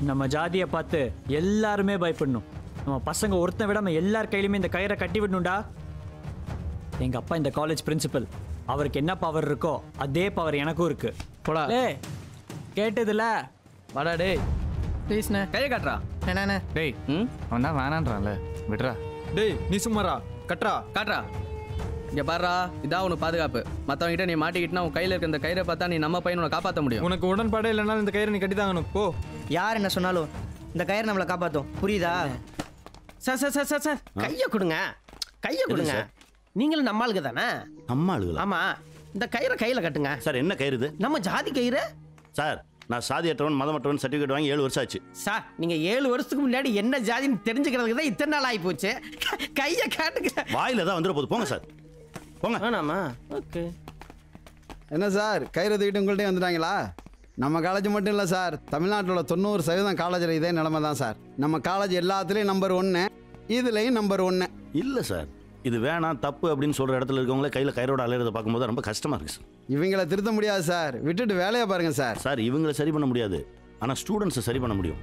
நம்ம ஜாதியை பார்த்து எல்லாருமே பயப்படணும். நம்ம பசங்க ஒருத்தன் விடாம எல்லார் கையிலுமே இந்த கயிறை கட்டி விடணும்டா. எங்க அப்பா இந்த காலேஜ் பிரின்சிபல். அவருக்கு என்ன பவர் இருக்கோ அதே பவர் எனக்கும் இருக்கு. போடா கேட்டதுல வாடா டேய். ப்ளீஸ்ண்ணே கையை காட்டுறா. என்னண்ணே டேய் அவன் தான் வேணான்றான்ல, விட்றா. டேய் நீ சும்மாரா, கட்டுறா. காட்டுறா. இங்க பாருடா, இதான் உனக்கு பாதுகாப்பு. மற்றவங்கிட்ட நீ மாட்டிக்கிட்டுனா உன் கையில் இருக்க இந்த கயிறை பார்த்தா நீ நம்ம பையனை காப்பாற்ற முடியும். உனக்கு உடன்பாடே இல்லைனாலும் இந்த கயிறை நீ கட்டி தாங்கணும். போ. யார் என்ன சொன்னாலும் இந்த கயிறு நம்மளை காப்பாற்றும், புரியுதா? Sir sir sir sir sir கையை கொடுங்க, கையை கொடுங்க. நீங்களும் நம்ம ஆளுங்க தானே? நம்ம ஆளுங்களா? ஆமா. இந்த கயிறை கையில் கட்டுங்க. சார் என்ன கயிறு இது? நம்ம ஜாதி கயிறு சார். நான் சாதியற்றவன் மதமற்றவன் சர்டிஃபிகேட் வாங்கி 7 வருஷம் ஆச்சு சார். நீங்க 7 வருஷத்துக்கு முன்னாடி என்ன ஜாதின்னு தெரிஞ்சுக்கிறதுக்கு தான் இத்தனை நாள் ஆகி போச்சு. கையை காட்டுங்க. வாயில தான் வந்துட போகுது. போங்க சார், போங்க. வேணாமா? ஓகே. என்ன சார், கயிறு தூக்கிட்டு உங்கள்கிட்டே வந்துட்டாங்களா? நம்ம காலேஜ் மட்டும் இல்லை சார், தமிழ்நாட்டில் 90% காலேஜில் இதே நிலைமை தான் சார். நம்ம காலேஜ் எல்லாத்துலேயும் நம்பர் 1, இதுலேயும் நம்பர் 1. இல்லை சார், இது வேணாம் தப்பு அப்படின்னு சொல்கிற இடத்துல இருக்கவங்களே கையில் கயிறோட அலையிறத பார்க்கும்போது ரொம்ப கஷ்டமாக இருக்குது சார். இவங்களை திருத்த முடியாது சார், விட்டுட்டு வேலையை பாருங்கள் சார். சார் இவங்களை சரி பண்ண முடியாது, ஆனால் ஸ்டூடெண்ட்ஸை சரி பண்ண முடியும்.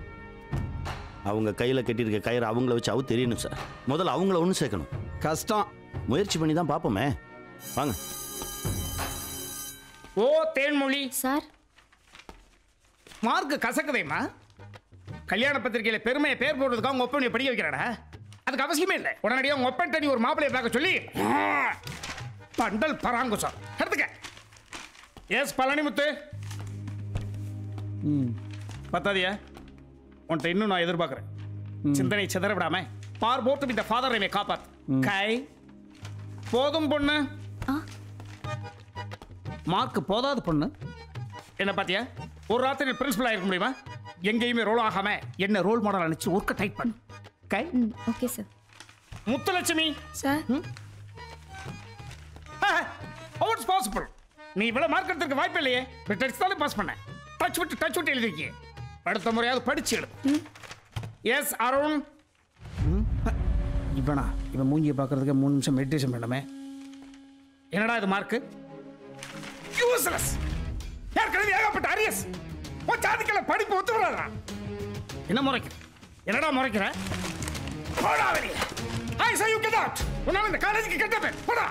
அவங்க கையில் கட்டியிருக்க கயிறு அவங்கள வச்சு அவ தெரியணும் சார். முதல்ல அவங்கள ஒன்று சேர்க்கணும். கஷ்டம். முயற்சி பண்ணி தான் பார்ப்போமே. வாங்க. ஓ தேன்மொழி சார், மார்க்கு கசக்குதேம்மா. கல்யாண பத்திரிகையில் பெருமையை பேர் போடுறதுக்காக உங்க ஒப்பனை படிக்க வைக்கிறாடா. அதுக்கு அவசியமே இல்லை. உடனடியாக உங்க ஒப்பன் நீ ஒரு மாப்பிளையை பார்க்க சொல்லி பண்டல் பராங்கு சார் எடுத்துக்க. எஸ் பழனிமுத்து. பத்தாதியா உன்கிட்ட இன்னும் நான் எதிர்பார்க்குறேன். சிந்தனை சிதற விடாம பார் போட்டு இந்த ஃபாதர் என்னை காப்பாத்து. கை போதும் பொண்ணு. மார்க் போதாது பொண்ணு. என்ன பாத்தியா, ஒரு ராத்திரி பிரின்சிபல் ஆயிருக்க முடியுமா? எங்கேயுமே ரோல் ஆகாம என்ன ரோல் மாடல் அனுப்பிச்சு ஒர்க்கை டைட் பண்ணு. கை okay sir. Muthulakshmi sir, how it's possible? நீ இவ்வளவு மார்க் எடுத்துக்க வாய்ப்பு இல்லையே. டெஸ்ட் பாஸ் பண்ண. டச் விட்டு எழுதிருக்கீங்க. அடுத்த முறையாவது படிச்சு எழுது. எஸ் அருண். இவனா இவன் மூஞ்சியை பார்க்கறதுக்கு 3 நிமிஷம் மெடிடேஷன் பண்ணமே. என்னடா இது மார்க்கு? யூஸ்லெஸ். ஏற்கனவே ஏகப்பட்ட அரியஸ். ஓ ஜாதிக்கல படிப்பு ஒத்து வராதா? என்ன முறைக்க? என்னடா முறைக்கிற? போடா வெளியே. ஐ சே யூ கெட் அவுட். உன்னால இந்த காலேஜுக்கு கெட்ட பேர். போடா.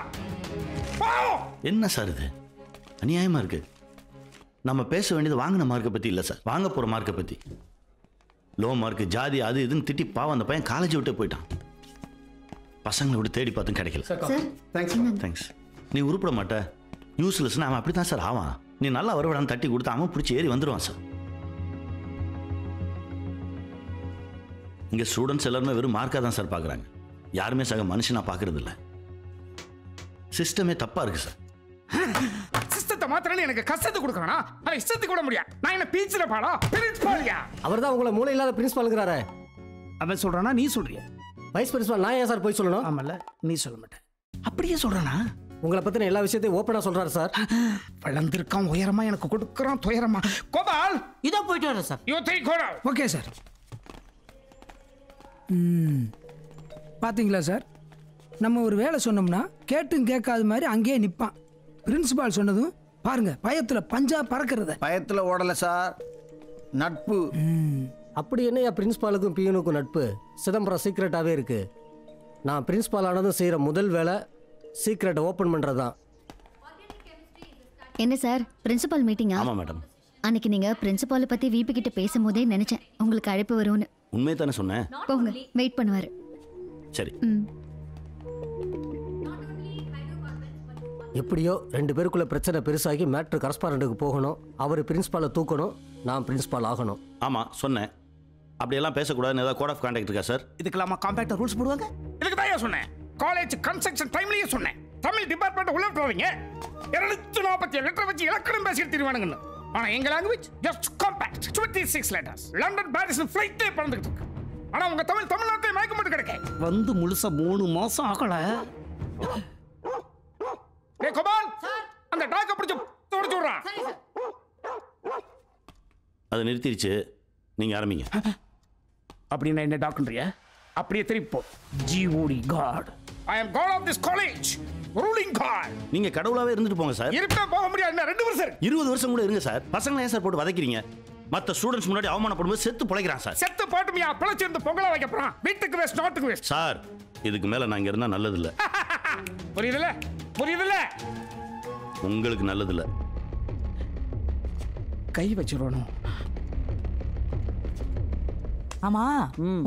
போ. என்ன சார் இது அநியாயமா இருக்கு. நம்ம பேச வேண்டியது வாங்கின மார்க்கை பத்தி இல்லை சார், வாங்க போற மார்க்கை பத்தி. லோ மார்க் ஜாதி அது இதுன்னு திட்டி பாவம் அந்த பையன் காலேஜ் விட்டு போயிட்டான். பசங்களை விட்டு தேடி பார்த்தும் கிடைக்கல. தேங்க்ஸ். நீ உருப்பிட மாட்ட. யூஸ்லெஸ் அவன் அப்படி தான் சார் ஆவான். நீ நல்லா வரவிடான்னு தட்டி கொடுத்து அவன் பிடிச்சி ஏறி வந்துடுவான் சார். இங்கே ஸ்டூடெண்ட்ஸ் எல்லாருமே வெறும் மார்க்காக தான் சார் பார்க்குறாங்க. யாருமே சக மனுஷனா பார்க்கறது இல்லை. சிஸ்டமே தப்பா இருக்கு சார். சிஸ்டத்தை மாத்திரன்னு எனக்கு கஷ்டத்தை கொடுக்கறானா? அதை இஷ்டத்துக்கு கூட முடியாது. நான் என்ன பீச்சில பாடா பிரின்சிபாலியா? அவர் தான் உங்களை மூளை இல்லாத பிரின்சிபாலுங்கிறாரே. அவன் சொல்றானா நீ சொல்றியா? வைஸ் பிரின்சிபால் நான் ஏன் சார் போய் சொல்லணும்? ஆமல்ல, நீ சொல்ல மாட்டேன். அப்படியே சொல்றானா? உங்களை பத்தின எல்லா விஷயத்தையும் ஓப்பனா சொல்றாரு சார். வளர்ந்திருக்கான் உயரமா, எனக்கு கொடுக்கறான் துயரமா. கோபால் இதோ போயிட்டு வரேன் sir. You take Kota. Okay sir. பாத்தீங்களா சார், நம்ம ஒரு வேலை சொன்னோம்னா கேட்டும் கேட்காத மாதிரி அங்கேயே நிற்பான். பிரின்சிபால் சொன்னதும் பாருங்க, பயத்துல பஞ்சா பறக்கிறத. பயத்தில் ஓடலை சார், நட்பு. அப்படி என்னையா பிரின்சிபாலுக்கும் பியூனுக்கும் நட்பு? சிதம்பரம் சீக்ரெட்டாகவே இருக்கு. நான் பிரின்சிபால் ஆனதும் செய்கிற முதல் வேலை சீக்ரெட்டை ஓப்பன் பண்ணுறது தான். என்ன சார் பிரின்சிபால் மீட்டிங்கா? ஆமாம் மேடம். அன்னைக்கு நீங்க பிரின்சிபாலை பத்தி விபி கிட்ட பேசும்போதே நினைச்சேன் உங்களுக்கு அழைப்பு வரும்னு. உண்மையை தானே சொன்னேன். போங்க, வெயிட் பண்ணுவாரு. சரி. எப்படியோ 2 பேருக்குள்ள பிரச்சனை பெருசாகி மேட்ரு கரஸ்பாண்டன்ட்டுக்கு போகணும். அவர் பிரின்சிபாலை தூக்கணும், நான் பிரின்சிபால் ஆகணும். ஆமாம் சொன்னேன். அப்படியெல்லாம் பேசக்கூடாதுன்னு ஏதாவது கோட் ஆஃப் கான்டாக்ட் இருக்கா சார்? இதுக்கெல்லாமா காம்பேக்ட் ரூல்ஸ் போடுவாங்க? இதுக்கு தான் சொன்னேன். காலேஜ் கன்ஸ்ட்ரக்ஷன் டைம்லயே சொன்னேன். தமிழ் டிபார்ட்மெண்ட் உள்ள போவீங்க 247 லெட்டர் வச்சு இலக்கணம் பேசி எடுத்துருவானுங்கன்னு. ஆனா எங்க language just compact 26 letters. London Paris ஃளைட்டே பறந்துட்டு இருக்கு. ஆனா உங்க தமிழ்நாட்டிலே மயக்கம் போட்டு கிடக்கே. வந்து முழுசா 3 மாசம் ஆகல. டேய் கோபால், அந்த டாக்க பிடிச்சு தோடிச்சு விடுறா. அதை நிறுத்திடுச்சு, நீங்க ஆரம்பிங்க. அப்படின்னா என்ன டாக்டர்யா? அப்படியே திருப்பி போ. ஜிஓடி God. I am god of this college. ruling god. நீங்க கடவுளாவே இருந்துட்டு போங்க சார். இருப்பே போக முடியாது. 2 வருஷம் 20 வருஷம் கூட இருங்க சார். பசங்களை ஏன் சார் போட்டு வதைக்கிறீங்க? மற்ற ஸ்டூடெண்ட்ஸ் முன்னாடி அவமானப்படும்போது செத்து பிழைக்கிறான் சார். செத்து போட்டுமியா பிழைச்சிருந்து பொங்கலை வைக்க போறான். வீட்டுக்கு வேஸ்ட் நோட்டுக்கு வேஸ்ட். சார் இதுக்கு மேல நான் இங்க இருந்தா நல்லது இல்ல. புரியுதுல புரியுதுல. உங்களுக்கு நல்லது இல்ல. கை வச்சிடணும். ஆமா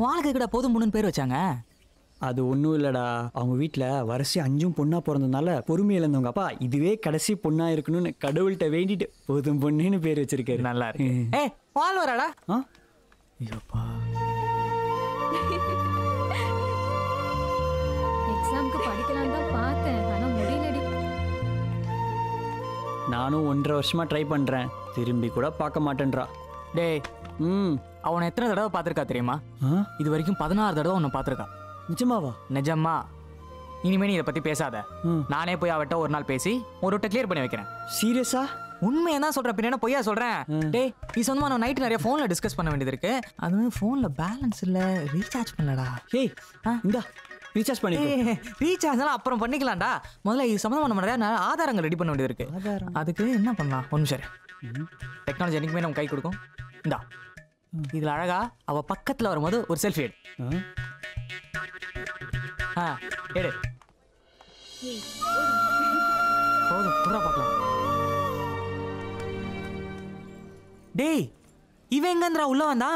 வாழ்க்கை கூட போதும் 3 பேர் வச்சாங்க. அது ஒன்றும் இல்லைடா, அவங்க வீட்டில் வரிசை 5 பொண்ணாக பிறந்ததுனால பொறுமை இழந்தவங்க அப்பா இதுவே கடைசி பொண்ணாக இருக்கணும்னு கடவுள்கிட்ட வேண்டிட்டு போதும் பொண்ணுன்னு பேர் வச்சிருக்காரு. நல்லா இருக்கு. ஏய் வால் வராடா. ஐயோப்பா எக்ஸாம்க்கு படிக்கலாம் தான் பார்த்தேன், ஆனால் முடியலடி. நானும் 1.5 வருஷமா ட்ரை பண்ணுறேன், திரும்பி கூட பார்க்க மாட்டேன்றா. டேய் அவனை எத்தனை தடவை பார்த்துருக்கா தெரியுமா? இது வரைக்கும் 16 தடவை உன்னை பார்த்துருக்கா. நிஜமாவா? நிஜமா. இனிமே நீ இதை பற்றி பேசாத. நானே போய் அவட்ட ஒரு நாள் பேசி ஒரு விட்ட கிளியர் பண்ணி வைக்கிறேன். சீரியஸா? உண்மையை தான் சொல்கிறேன், பின்ன பொய்யா சொல்கிறேன். டேய் நீ சொந்தமாக நான் நைட்டு நிறைய ஃபோனில் டிஸ்கஸ் பண்ண வேண்டியது இருக்கு. அது ஃபோனில் பேலன்ஸ் இல்லை, ரீசார்ஜ் பண்ணலடா. ஹேய் இந்தா ரீசார்ஜ் பண்ணி. ரீசார்ஜ்லாம் அப்புறம் பண்ணிக்கலாம்டா. முதல்ல இது சம்மந்தமாக நம்ம நிறைய ஆதாரங்கள் ரெடி பண்ண வேண்டியது இருக்கு. அதுக்கு என்ன பண்ணலாம்? ஒரு நிமிஷம். டெக்னாலஜி என்னைக்குமே நம்ம கை கொடுக்கும். இந்தா இதில் அழகா அவ பக்கத்தில் வரும்போது ஒரு செல்ஃபி எடு. எடு. போதும் புறா பார்க்கலாம். டேய் இவன் எங்கன்றா உள்ள வந்தா?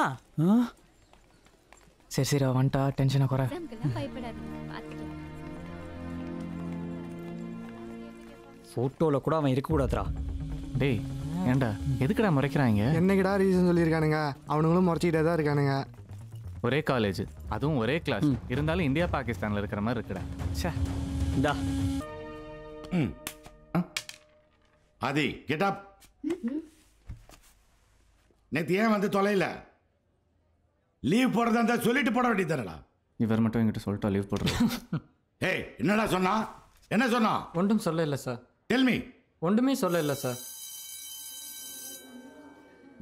சரி சரி வந்துட்டா, டென்ஷனை குறை. ஃபோட்டோவில் கூட அவன் இருக்கக்கூடாதுரா. டேய் ஏண்டா எதுக்குடா முறைக்கிறாங்க? என்னைக்குடா ரீசன் சொல்லியிருக்கானுங்க, அவனுங்களும் முறைச்சிக்கிட்டே தான் இருக்கானுங்க. ஒரே காலேஜ், அதுவும் ஒரே கிளாஸ், இருந்தாலும் இந்தியா பாகிஸ்தான்ல இருக்கிற மாதிரி இருக்குடா. ச்சே. இந்தா ஆதி கெட் அப். நேற்று ஏன் வந்து தொலைல? லீவ் போடுறதா இருந்தா சொல்லிட்டு போட வேண்டியது தானடா. இவர் மட்டும் என்கிட்ட சொல்லிட்டா லீவ் போடுறது. ஏய் என்னடா சொன்னா? என்ன சொன்னா? ஒன்றும் சொல்ல இல்லை சார். Tell me. ஒன்றுமே சொல்ல இல்லை சார்.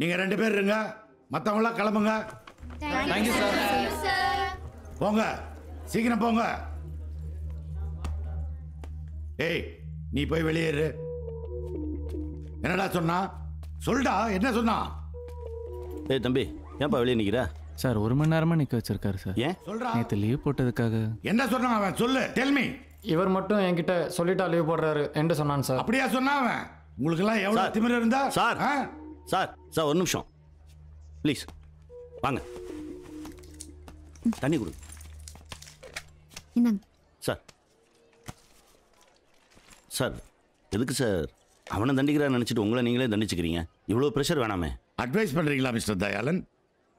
நீங்க 2 பேர் இருங்க, மற்றவங்களாம் கிளம்புங்க. Thank you sir. போங்க சீக்கிரம் போங்க. ஏய் நீ போய் வெளியேறு. என்னடா சொன்னா? சொல்டா என்ன சொன்னா? ஏய் தம்பி ஏன்பா வெளியே நிற்கிற? சார் 1 மணி நேரமா நிற்க வச்சிருக்காரு சார். ஏன்? சொல்றா. நேற்று லீவ் போட்டதுக்காக. என்ன சொன்னான் அவன்? சொல்லு, டெல் மீ. இவர் மட்டும் என்கிட்ட சொல்லிட்டா லீவ் போடுறாரு என்று சொன்னான் சார். அப்படியா சொன்னா அவன்? உங்களுக்கெல்லாம் எவ்வளவு திமிரு இருந்தா? சார் சார் சார் ஒரு நிமிஷம் ப்ளீஸ் வாங்க. தண்ணி கொடு. சார் சார் எதுக்கு சார் அவனை தண்டிக்கிறான்னு நினச்சிட்டு உங்களை நீங்களே தண்டிச்சுக்கிறீங்க? இவ்வளோ ப்ரெஷர் வேணாமே. அட்வைஸ் பண்ணுறீங்களா மிஸ்டர் தயாளன்?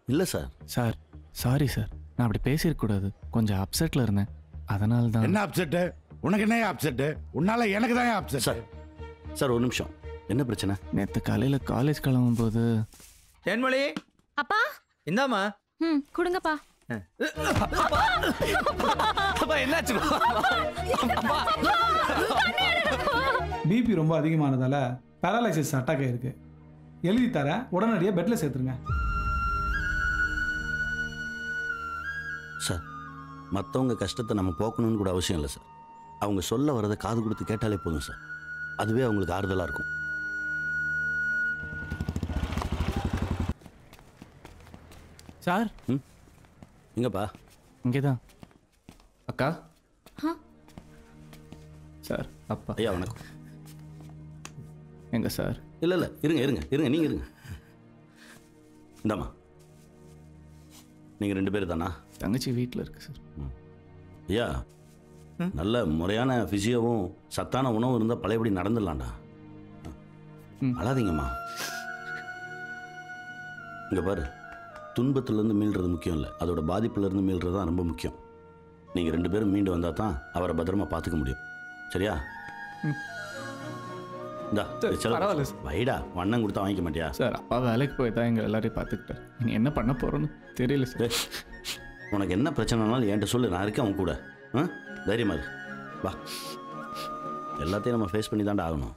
இல்லை சார். சார் சாரி சார், நான் அப்படி பேசியிருக்கக்கூடாது, கொஞ்சம் அப்செட்டில் இருந்தேன், அதனால தான். என்ன அப்செட்டு? உனக்கு என்ன அப்செட்டு? உன்னால எனக்கு தான் அப்செட். சார் சார் ஒரு நிமிஷம், என்ன பிரச்சனை? நேற்று காலையில் காலேஜ் கிளம்பும்போது. தேன்மொழி. அப்பா இந்தாமா. கொடுங்கப்பா. என்னாச்சு? பிபி ரொம்ப அதிகமானதால பேரலைசிஸ் அட்டாக் ஆயிருக்கு. எழுதி தரேன், உடனடியாக பெட்ல சேர்த்துருங்க. சார் மற்றவங்க கஷ்டத்தை நம்ம போக்கணும்னு கூட அவசியம் இல்லை சார். அவங்க சொல்ல வரதை காது கொடுத்து கேட்டாலே போதும் சார், அதுவே அவங்களுக்கு ஆறுதலாக இருக்கும். சார் எங்கப்பா? இங்கே தான். அக்கா. சார் அப்பா. ஐயா வணக்கம். எங்க சார்? இல்லை இல்லை இருங்க இருங்க இருங்க நீங்கள் இருங்க. இந்தாம்மா நீங்கள் 2 பேர் தானா? தங்கச்சி வீட்டில் இருக்கு சார். ஐயா நல்ல முறையான ஃபிசியோவும் சத்தான உணவும் இருந்தால் பழையபடி நடந்துடலாம்டா. அழாதீங்கம்மா. இங்கே பாரு, துன்பத்துலேருந்து மீள்றது முக்கியம் இல்லை, அதோட பாதிப்புலேருந்து மீள்றது தான் ரொம்ப முக்கியம். நீங்கள் 2 பேரும் மீண்டு வந்தால் தான் அவரை பத்திரமா பார்த்துக்க முடியும். சரியா? இந்தா பரவாயில்ல வைடா, வண்ணம் கொடுத்தா வாங்கிக்க மாட்டியா? சார் அப்பா வேலைக்கு போய் தான் எங்கள் எல்லாரையும் பார்த்துக்கிட்டார். நீ என்ன பண்ண போகிறோன்னு தெரியல சார். உனக்கு என்ன பிரச்சனைனாலும் என்கிட்ட சொல்லு, நான் இருக்கேன் அவன் கூட. தைரியமா இரு, வா. எல்லாத்தையும் நம்ம ஃபேஸ் பண்ணி தாண்டா ஆகணும்.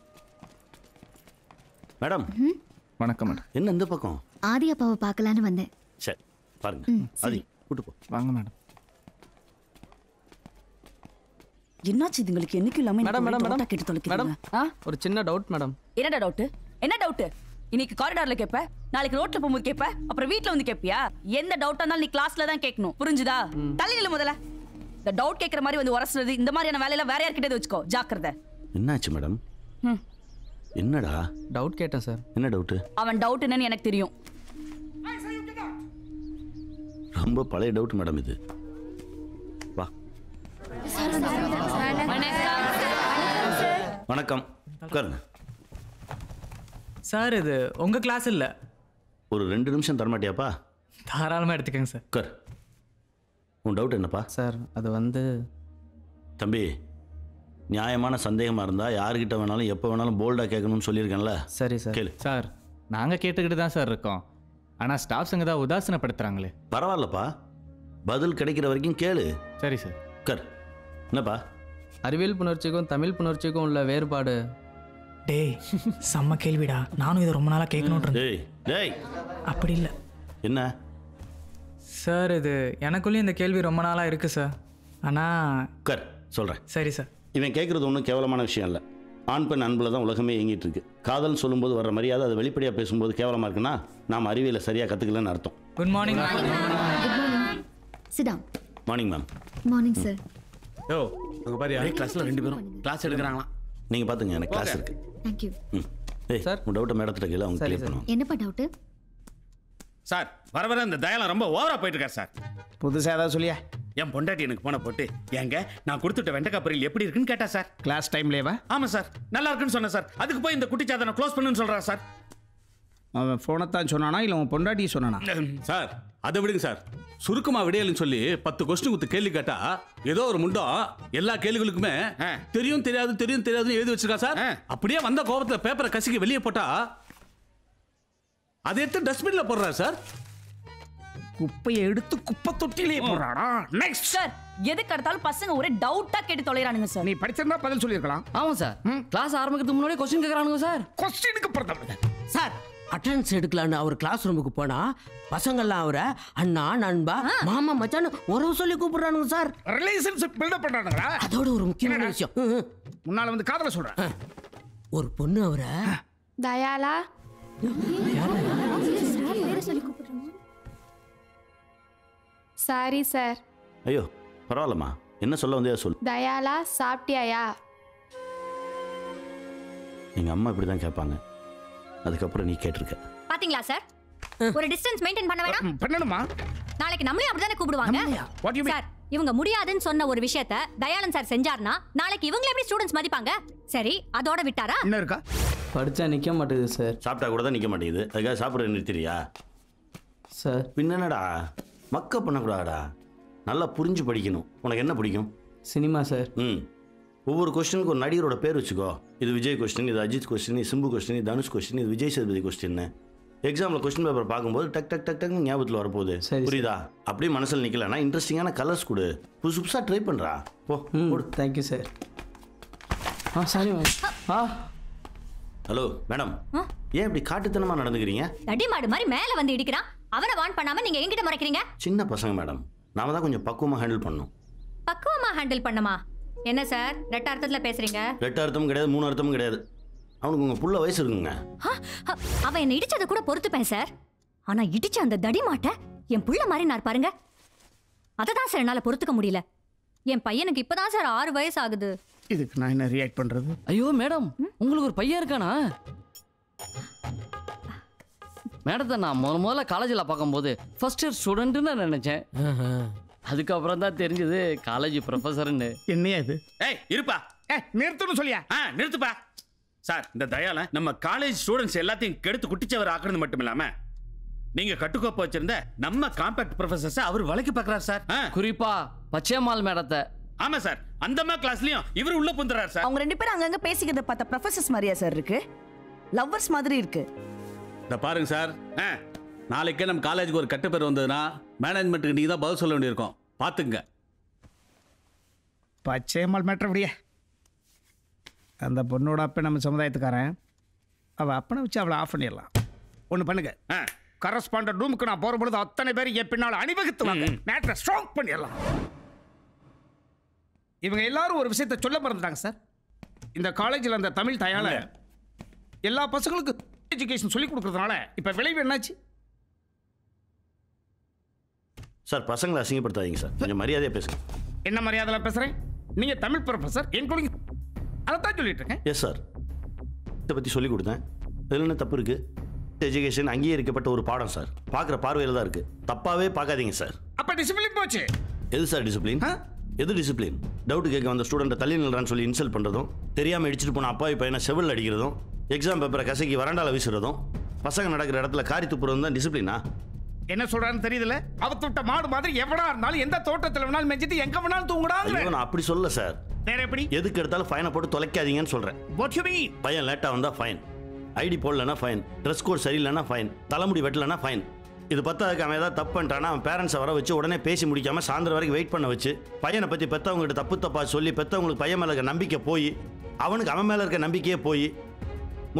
மேடம் வணக்கம் மேடம். என்ன இந்த பக்கம்? ஆதி அப்பாவை பார்க்கலான்னு வந்தேன். சரி பாருங்க. ஆதி கூட்டு போ. வாங்க மேடம். என்னாச்சு இதுங்களுக்கு? என்னைக்கு இல்லாம மேடம் மேடம் மேடம் கேட்டு தொலைக்கிறீங்க? ஒரு சின்ன டவுட் மேடம். என்னடா டவுட்? என்ன டவுட்? இன்னைக்கு காரிடார்ல கேப்ப, நாளைக்கு ரோட்ல போகும்போது கேப்ப, அப்புறம் வீட்ல வந்து கேப்பியா? எந்த டவுட்டா இருந்தாலும் நீ கிளாஸ்ல தான் கேட்கணும். புரிஞ்சுதா? தள்ளி நில்லு முதல்ல. இந்த டவுட் கேட்கற மாதிரி வந்து உரசுறது இந்த மாதிரியான வேலையில வேற யார்கிட்டயாவது வச்சுக்கோ. ஜாக்கிரதை. என்னாச்சு மேடம்? என்னடா? டவுட் கேட்டேன் சார். என்ன டவுட்டு? அவன் டவுட் என்னன்னு எனக்கு தெரியும். ரொம்ப பழைய டவுட் மேடம் இது. வா. வணக்கம். உட்காருங்க. சார் இது உங்க கிளாஸ் இல்ல. ஒரு 2 நிமிஷம் தரமாட்டியாப்பா? தாராளமா எடுத்துக்கங்க சார். உட்கார். உன் டவுட் என்னப்பா? சார் அது வந்து தம்பி, நியாயமான சந்தேகமாக இருந்தால் யாருக்கிட்ட வேணாலும் எப்போ வேணாலும் போல்டாக கேட்கணும்னு சொல்லியிருக்கேன்ல. சரி சார். கேளு. சார் நாங்கள் கேட்டுக்கிட்டு தான் சார் இருக்கோம். ஆனால் ஸ்டாஃப்ஸுங்க தான் உதாசீனப்படுத்துகிறாங்களே. பரவாயில்லப்பா, பதில் கிடைக்கிற வரைக்கும் கேளு. சரி சார். உட்கார். என்னப்பா? அறிவியல் புணர்ச்சிக்கும் தமிழ் புணர்ச்சிக்கும் உள்ள வேறுபாடு. டேய் செம்ம கேள்விடா. நானும் இதை ரொம்ப நாளாக கேட்கணும்னு டேய் டேய் அப்படி இல்லை. என்ன சார் இது எனக்குள்ளேயும் இந்த கேள்வி ரொம்ப நாளாக இருக்கு சார். ஆனால் உட்கார் சொல்கிறேன். சரி சார். இவன் கேட்குறது ஒன்றும் கேவலமான விஷயம் இல்லை. ஆண் பெண் அன்பில் தான் உலகமே இயங்கிட்டு இருக்கு. காதல்னு சொல்லும்போது வர மரியாதை அதை வெளிப்படையாக பேசும்போது கேவலமாக இருக்குன்னா நாம் அறிவியலை சரியாக கற்றுக்கலன்னு அர்த்தம். Good morning. Sit down. Morning ma'am. Morning sir. யோ அங்கே பாரு, ஒரே கிளாஸில் 2 பேரும் கிளாஸ் எடுக்கிறாங்களாம். நீங்கள் பார்த்துங்க, எனக்கு கிளாஸ் இருக்கு. Thank you. ஏய் சார், உன் டவுட்டை மேடத்தில் கேளு, அவங்க கிளியர் பண்ணுவோம். என்னப்பா டவுட்? சார் வர வர இந்த தயாலம் ரொம்ப ஓவரா போயிட்டு இருக்காரு சார். புதுசாக ஏதாவது சொல்லியா? என் பொண்டாட்டி எனக்கு போன போட்டு ஏங்க நான் கொடுத்துட்ட வெண்டைக்காய் பொரியல் எப்படி இருக்குன்னு கேட்டா சார். கிளாஸ் டைம்லேவா? ஆமா சார், நல்லா இருக்குன்னு சொன்னேன் சார். அதுக்கு போய் இந்த குட்டி சாதனை க்ளோஸ் பண்ணுன்னு சொல்றா சார். அவன் ஃபோனை தான் சொன்னானா இல்லை உன் பொண்டாட்டி சொன்னானா? சார் அதை விடுங்க சார். சுருக்கமா விடையல்னு சொல்லி 10 கொஸ்டின் கொடுத்து கேள்வி கேட்டா ஏதோ ஒரு முண்டம் எல்லா கேள்விகளுக்குமே தெரியும் தெரியாது தெரியும் தெரியாதுன்னு எழுதி வச்சிருக்கா சார். அப்படியே வந்த கோபத்துல பேப்பரை கசிக்க வெளியே போட்டா அதை எடுத்து டஸ்ட்பின்ல போடுறாரு சார். குப்பையை எடுத்து குப்பை தொட்டிலே போடுறானா? நெக்ஸ்ட் சார், எதுக்கு எடுத்தாலும் பசங்க ஒரே டவுட்டா கேட்டு தொலைறானுங்க சார். நீ படிச்சிருந்தா பதில் சொல்லியிருக்கலாம். ஆமா சார். கிளாஸ் ஆரம்பிக்கிறதுக்கு முன்னாடி கொஸ்டின் கேட்கறானுங்க சார். கொஸ்டினுக்கு பொறுத்த சார் அட்டெண்டன்ஸ் எடுக்கலான்னு அவர் கிளாஸ் ரூமுக்கு போனா பசங்கள்லாம் அவரை அண்ணா நண்பா மாமா மச்சான்னு உறவு சொல்லி கூப்பிடுறானுங்க சார். ரிலேஷன்ஷிப் பில்டப் பண்றானுங்களா? அதோட ஒரு முக்கியமான விஷயம், முன்னால வந்து காதல சொல்றேன். ஒரு பொண்ணு அவரை தயாலா சாரி சார். ஐயோ பரவாயில்லம்மா, என்ன சொல்ல வந்தியா சொல். தயாலா சாப்பிட்டியாயா? எங்கள் அம்மா இப்படி தான் கேட்பாங்க. அதுக்கப்புறம் நீ கேட்டிருக்க. பாத்தீங்களா சார், ஒரு டிஸ்டன்ஸ் மெயின்டைன் பண்ண வேணாம். பண்ணணுமா? நாளைக்கு நம்மளையும் அப்படிதானே கூப்பிடுவாங்க சார். இவங்க முடியாதுன்னு சொன்ன ஒரு விஷயத்தை தயாளன் சார் செஞ்சார்னா நாளைக்கு இவங்க எப்படி ஸ்டூடண்ட்ஸ் மதிப்பாங்க? சரி அதோட விட்டாரா? என்ன இருக்கா? படிச்சா நிக்க மாட்டேங்குது சார். சாப்பிட்டா கூட தான் நிற்க மாட்டேங்குது. அதுக்காக சாப்பிட்ற நிறுத்திரியா சார்? பின்னடா மக்க பண்ணக்கூடாடா. நல்லா புரிஞ்சு படிக்கணும். உனக்கு என்ன பிடிக்கும்? Cinema sir. ஒவ்வொரு கொஸ்டினுக்கு ஒரு நடிகரோட பேர் வச்சுக்கோ. இது விஜய் கொஸ்டின், இது அஜித் கொஸ்டின், இது சிம்பு கொஸ்டின், இது தனுஷ் கொஸ்டின், இது விஜய் சேதுபதி கொஸ்டின். எக்ஸாமில் கொஸ்டின் பேப்பர் பார்க்கும்போது டக் டக் டக் டக்னு ஞாபகத்தில் வரப்போகுது. புரியுதா? அப்படியே மனசில் நிற்கலன்னா இன்ட்ரெஸ்டிங்கான கலர்ஸ் கொடு. புதுசு புதுசாக ட்ரை பண்ணுறா. போ. Thank you sir. Sorry ma'am. Hello madam, ஏன் இப்படி காட்டுத்தனமாக நடந்துக்கிறீங்க? தடி மாடு மாதிரி மேல வந்து இடிக்கிறான். அவனை வான் பண்ணாம நீங்க எங்கிட்ட மறைக்கிறீங்க? சின்ன பசங்க மேடம், நாம தான் கொஞ்சம் பக்குவமாக ஹேண்டில் பண்ணணும். பக்குவமா ஹேண்டில் பண்ணமா? என்ன சார் ரெட்ட அர்த்தத்துல பேசுறீங்க? ரெட்ட அர்த்தமும் கிடையாது, 3 அர்த்தமும் கிடையாது. அவனுக்கு உங்க புள்ள வயசு இருக்குங்க. அவன் என்ன இடிச்சதை கூட பொறுத்துப்பேன் சார். ஆனா இடிச்ச அந்த தடி மாட்ட என் புள்ள மாதிரி நான் பாருங்க, அதை தான் சார் என்னால பொறுத்துக்க முடியல. என் பையனுக்கு இப்பதான் சார் 6 வயசு ஆகுது. இதுக்கு நான் என்ன ரியாக்ட் பண்றது? ஐயோ மேடம், உங்களுக்கு ஒரு பையன் இருக்கானா? மேடத்தை நான் முதல்ல காலேஜில் பார்க்கும்போது ஃபர்ஸ்ட் இயர் ஸ்டூடெண்ட்னு நினைச்சேன். அதுக்கப்புறம் தான் தெரிஞ்சது காலேஜ் ப்ரொஃபஸர்னு. என்னையா இது? ஏய் இருப்பா. நிறுத்துன்னு சொல்லியா? நிறுத்துப்பா. சார் இந்த தயால நம்ம காலேஜ் ஸ்டூடெண்ட்ஸ் எல்லாத்தையும் கெடுத்து குட்டிச்சவர் ஆக்குறது மட்டும் இல்லாம நீங்க கட்டுக்கோப்ப வச்சிருந்த நம்ம காம்பேக்ட் ப்ரொஃபசர்ஸ் அவர் வளைக்க பார்க்கறார் சார். குறிப்பா பச்சைமால் மேடத்தை. ஆமா சார், அந்த கிளாஸ்லயும் இவர் உள்ள புந்துறார் சார். அவங்க 2 பேரும் அங்கங்க பேசிக்கிறத பார்த்த ப்ரொஃபசர்ஸ் மாதிரியா சார் இருக்கு? லவ்வர்ஸ் மாதிரி இருக்கு. இந்த பாருங்க சார், நாளைக்கே நம்ம காலேஜுக்கு ஒரு கெட்ட பேர் வந்ததுன்னா மேனேஜ்மெண்ட்டுக்கு நீங்க தான் பதில் சொல்ல வேண்டியிருக்கும். பார்த்துங்க. பச்சைமால் மேட்டர் அப்படியே. அந்த பொண்ணோட அப்ப நம்ம சமுதாயத்துக்காரன். அவள் அப்பனை வச்சு அவளை ஆஃப் பண்ணிடலாம். ஒன்று பண்ணுங்க, கரஸ்பாண்டன்ட் ரூமுக்கு நான் போகிற பொழுது அத்தனை பேர் என் பின்னால் அணிவகுத்துவாங்க. மேட்டரை ஸ்ட்ராங் பண்ணிடலாம். இவங்க எல்லாரும் ஒரு விஷயத்தை சொல்ல மறந்துட்டாங்க சார். இந்த காலேஜில் அந்த தமிழ் தயால எல்லா பசங்களுக்கும் எஜுகேஷன் சொல்லி கொடுக்கறதுனால இப்ப விளைவு என்னாச்சு? சார் பசங்களை அசிங்கப்படுத்தாதீங்க சார், கொஞ்சம் மரியாதையா பேசுங்க. என்ன மரியாதையில பேசுறேன்? நீங்க தமிழ் ப்ரொஃபசர், இன்க்ளூடிங் அதைத்தான் சொல்லிட்டு இருக்கேன். எஸ் சார், இதை பற்றி சொல்லி கொடுத்தேன். இதில் என்ன தப்பு இருக்கு? எஜுகேஷன் அங்கீகரிக்கப்பட்ட ஒரு பாடம் சார், பார்க்குற பார்வையில் தான் இருக்கு. தப்பாவே பார்க்காதீங்க சார். அப்ப டிசிப்ளின் போச்சு. எது சார் டிசிப்ளின்? எது டிசிப்ளின்? டவுட் கேட்க வந்த ஸ்டூடெண்ட்டை தள்ளி நில்றான்னு சொல்லி இன்சல்ட் பண்ணுறதும், தெரியாமல் இடிச்சிட்டு போன அப்பாவி பையனை செவில் அடிக்கிறதும், எக்ஸாம் பேப்பரை கசக்கி வராண்டால வீசுறதும், பசங்க நடக்கிற இடத்துல காரி துப்புறதும் தான் டிசிப்ளினா? என்ன சொல்றான்னு தெரியுதுல? அவத்து விட்ட மாடு மாதிரி எவனா இருந்தாலும் எந்த தோட்டத்தில் வேணாலும் மெஞ்சிட்டு எங்க வேணாலும் தூங்குடாங்க. நான் அப்படி சொல்ல சார். வேற எப்படி? எதுக்கு எடுத்தாலும் ஃபைனை போட்டு தொலைக்காதீங்கன்னு சொல்றேன். What you mean? பையன் லேட்டா வந்தா ஃபைன், ஐடி போடலன்னா ஃபைன், ட்ரெஸ் கோட் சரியில்லைன்னா ஃபைன், தலைமுடி வெட்டலன்னா ஃபைன். இது பத்தாதுக்கு அவன் ஏதாவது தப்பு பண்ணிட்டானா அவன் பேரண்ட்ஸை வர வச்சு உடனே பேசி முடிக்காம சாயந்தரம் வரைக்கும் வெயிட் பண்ண வச்சு பையனை பற்றி பெற்றவங்ககிட்ட தப்பா சொல்லி பெற்றவங்களுக்கு பையன் மேலே இருக்க நம்பிக்கை போய் அவனுக்கு அவன் மேலே இருக்க நம்பிக்கையே போய்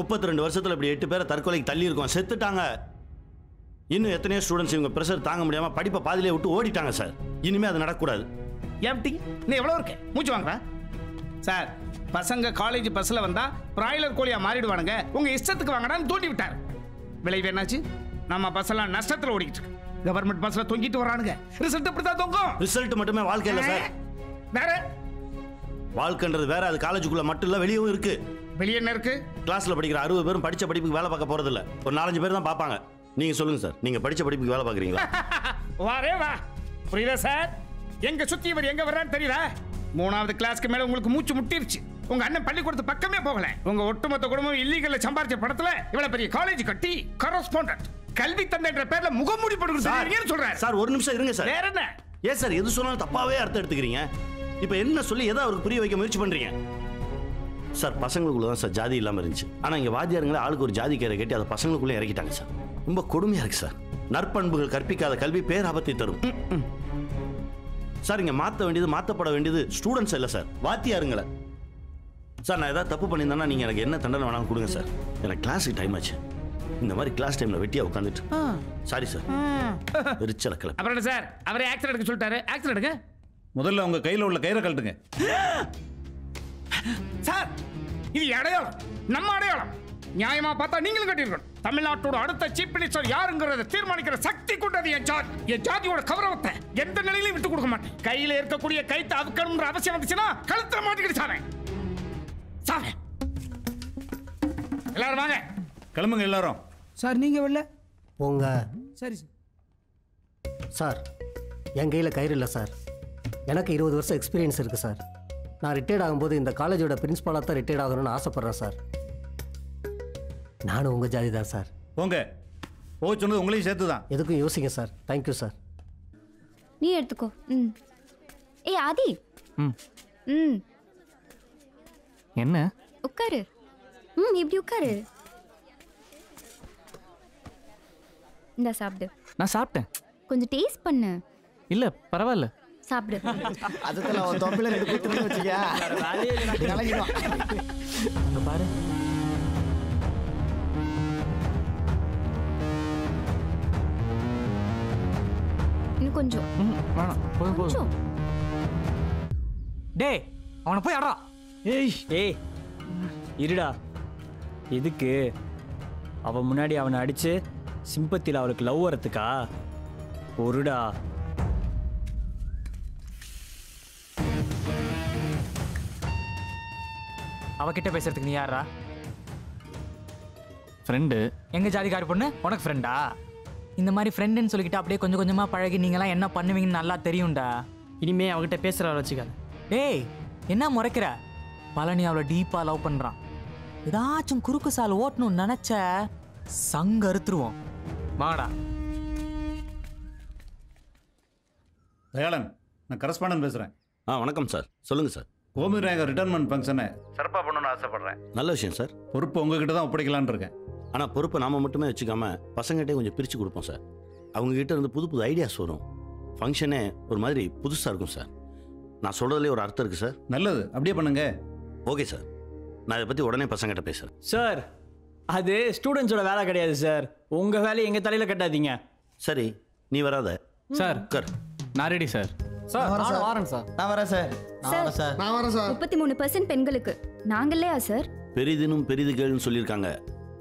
32 வருஷத்தில் இப்படி 8 பேரை தற்கொலைக்கு தள்ளி இருக்கோம், செத்துட்டாங்க. இன்னும் எத்தனையோ ஸ்டூடெண்ட்ஸ் இவங்க ப்ரெஷர் தாங்க முடியாம படிப்பை பாதியிலே விட்டு ஓடிட்டாங்க சார். இனிமே அது நடக்கக்கூடாது. ஏப்டி நீ எவ்வளோ இருக்க மூச்சு வாங்குறா சார்? பசங்க காலேஜ் பஸ்ல வந்தா பிராய்லர் கோழியா மாறிடுவானுங்க, உங்க இஷ்டத்துக்கு வாங்கடான்னு தூண்டி விட்டார். விளைவு என்னாச்சு? நம்ம பஸ் எல்லாம் நஷ்டத்தில் ஓடிக்கிட்டு இருக்கு. கவர்மெண்ட் பஸ்ல தொங்கிட்டு வரானுங்க. ரிசல்ட் இப்படிதான் தொங்கும். ரிசல்ட் மட்டுமே வாழ்க்கை இல்லை சார். வேற வாழ்க்கைன்றது வேற. அது காலேஜுக்குள்ள மட்டும் இல்ல, வெளியும் இருக்கு. வெளியே என்ன இருக்கு? கிளாஸ்ல படிக்கிற 60 பேரும் படிச்ச படிப்புக்கு வேலை பார்க்க போறது இல்ல, ஒரு 4-5 பேர் தான் பார்ப்பாங்க. நீங்க சொல்லுங்க சார், நீங்க படிச்ச படிப்புக்கு வேலை பார்க்குறீங்களா? வாரே வா, புரியுதா சார்? எங்க சுத்தி இவர் எங்க வர்றான்னு தெரியுதா? 3வது கிளாஸ்க்கு மேல உங்களுக்கு மூச்சு முட்டிருச்சு. உங்க அண்ணன் பள்ளிக்கூடத்து பக்கமே போகல. உங்க ஒட்டுமொத்த குடும்பம் இல்லீகல்ல சம்பாரிச்ச படத்துல இவ்வளவு பெரிய காலேஜ் கட்டி கரஸ்பாண்டன்ட் கல்வி தந்தைன்ற பேர்ல முகமூடி போடுறது சொல்றேன் சார். ஒரு நிமிஷம் இருங்க சார். வேற என்ன? ஏன் சார் எது சொன்னாலும் தப்பாவே அர்த்தம் எடுத்துக்கிறீங்க? இப்போ என்ன சொல்லி எதை அவருக்கு புரிய வைக்க முயற்சி பண்றீங்க? சார் பசங்களுக்குள்ள தான் சார் ஜாதி இல்லாமல் இருந்துச்சு. ஆனால் இங்கே வாத்தியாருங்களே ஆளுக்கு ஒரு ஜாதி கேரை கட்டி அதை பசங்களுக்குள்ளே இறக்கிட்டாங்க சார். ரொம்ப கொடுமையாக இருக்கு சார். நற்பண்புகள் கற்பிக்காத கல்வி பேராபத்தை தரும் சார். இங்கே மாற்ற வேண்டியது மாற்றப்பட வேண்டியது ஸ்டூடெண்ட்ஸ் இல்லை சார், வாத்தியாருங்களை. சார் நான் ஏதாவது தப்பு பண்ணியிருந்தேன்னா நீங்கள் எனக்கு என்ன தண்டனை வேணாலும் கொடுங்க சார். எனக்கு கிளாஸுக்கு டைம் ஆச்சு. இந்த மாதிரி கிளாஸ் டைமில் வெட்டியாக உட்காந்துட்டு சாரி சார். எரிச்சல கிளம்பு. அப்புறம் என்ன சார், அவரே ஆக்சன் எடுக்க சொல்லிட்டாரு. ஆக்சன் எடுங்க. முதல்ல உங்க கையில் உள்ள கயிறை கழட்டுங்க. சார் இது அடையாளம், நம்ம அடையாளம். நியாயமா பார்த்தா நீங்களும் கட்டிருக்கணும். தமிழ்நாட்டோட அடுத்த சீஃப் மினிஸ்டர் யாருங்கிறத தீர்மானிக்கிற சக்தி கொண்டது என் ஜாதி. என் ஜாதியோட கௌரவத்தை எந்த நிலையிலும் விட்டு கொடுக்க மாட்டேன். கையில இருக்கக்கூடிய கைத்தை அவுக்கணும்ன்ற அவசியம் வந்துச்சுன்னா கழுத்துல மாட்டிக்கிட்டு சாரேன். சாரே எல்லாரும் வாங்க, கிளம்புங்க எல்லாரும். சார் நீங்க வரல போங்க. சரி சார். சார் என் கையில் கயிறு இல்லை சார். எனக்கு 20 வருஷம் எக்ஸ்பீரியன்ஸ் இருக்குது சார். நான் ரிட்டையர்ட் ஆகும்போது இந்த காலேஜோட பிரின்ஸ்பாலாக தான் ரிட்டையர்ட் ஆகணும்னு ஆசைப்பட்றேன் சார். நானும் உங்கள் ஜாதி தான் சார். போங்க. போக சொன்னது உங்களையும் சேர்த்து தான். எதுக்கும் யோசிங்க சார். Thank you sir. நீ எடுத்துக்கோ. ம். ஏய் ஆதி. ம். என்ன? உட்காரு. ம் இப்படி உட்காரு. இந்த சாப்பிடு. நான் சாப்பிட்டேன். கொஞ்சம் டேஸ்ட் பண்ணு. இல்ல பரவாயில்ல, சாப்பிடு. அதுல அவன் தொப்பில 2 குத்துறன்னு வச்சியா? அங்க பாரு. இன்னும் கொஞ்சம். வேணாம் போதும் போதும். டேய் அவனை போய் அடா. ஏய் இருடா. எதுக்கு? அவன் முன்னாடி அவனை அடிச்சு சிம்பத்தியில் அவளுக்கு லவ் வரத்துக்கா? ஒருடா. அவகிட்ட பேசுறதுக்கு நீ யாரா? ஃப்ரெண்டு. எங்க ஜாதிக்காரி பொண்ணு உனக்கு ஃப்ரெண்டா? இந்த மாதிரி ஃப்ரெண்டுன்னு சொல்லிக்கிட்டு அப்படியே கொஞ்சம் கொஞ்சமா பழகி நீங்களாம் என்ன பண்ணுவீங்கன்னு நல்லா தெரியும்டா. இனிமே அவகிட்ட பேசுற வச்சுக்காத. டேய் என்ன முறைக்கிற? பழனி அவளை டீப்பா லவ் பண்றான். ஏதாச்சும் குறுக்கு சால் ஓட்டணும்னு நினைச்ச சங்க அறுத்துருவோம். வாடா. தயாளன், நான் கரஸ்பாண்டன்ட் பேசுறேன். வணக்கம் சார். சொல்லுங்க சார். கோமதி நாயகர் ரிட்டர்ன்மெண்ட் ஃபங்க்ஷனை சிறப்பாக பண்ணணும்னு ஆசைப்படுறேன். நல்ல விஷயம் சார். பொறுப்பு உங்ககிட்ட தான் ஒப்படைக்கலான்னு இருக்கேன். ஆனால் பொறுப்பை நாம மட்டுமே வச்சுக்காம பசங்ககிட்டே கொஞ்சம் பிரித்து கொடுப்போம் சார். அவங்ககிட்ட இருந்து புது புது ஐடியாஸ் வரும். ஃபங்க்ஷனே ஒரு மாதிரி புதுசாக இருக்கும் சார். நான் சொல்கிறதுலே ஒரு அர்த்தம் இருக்குது சார். நல்லது, அப்படியே பண்ணுங்க. ஓகே சார், நான் இதை பற்றி உடனே பசங்ககிட்ட பேசுகிறேன். சார் அது ஸ்டூடெண்ட்ஸோட வேலை கிடையாது சார். உங்கள் வேலையை எங்கள் தலையில் கட்டாதீங்க. சரி நீ வராத சார். கர் நான் ரெடி சார். சார் நான் வரேன் சார். நான் வரேன் சார். சார் நான் வரேன் சார். 33% பெண்களுக்கு நாங்களேயா சார்? பெரிதினும் பெரிதுகள்னு சொல்லியிருக்காங்க.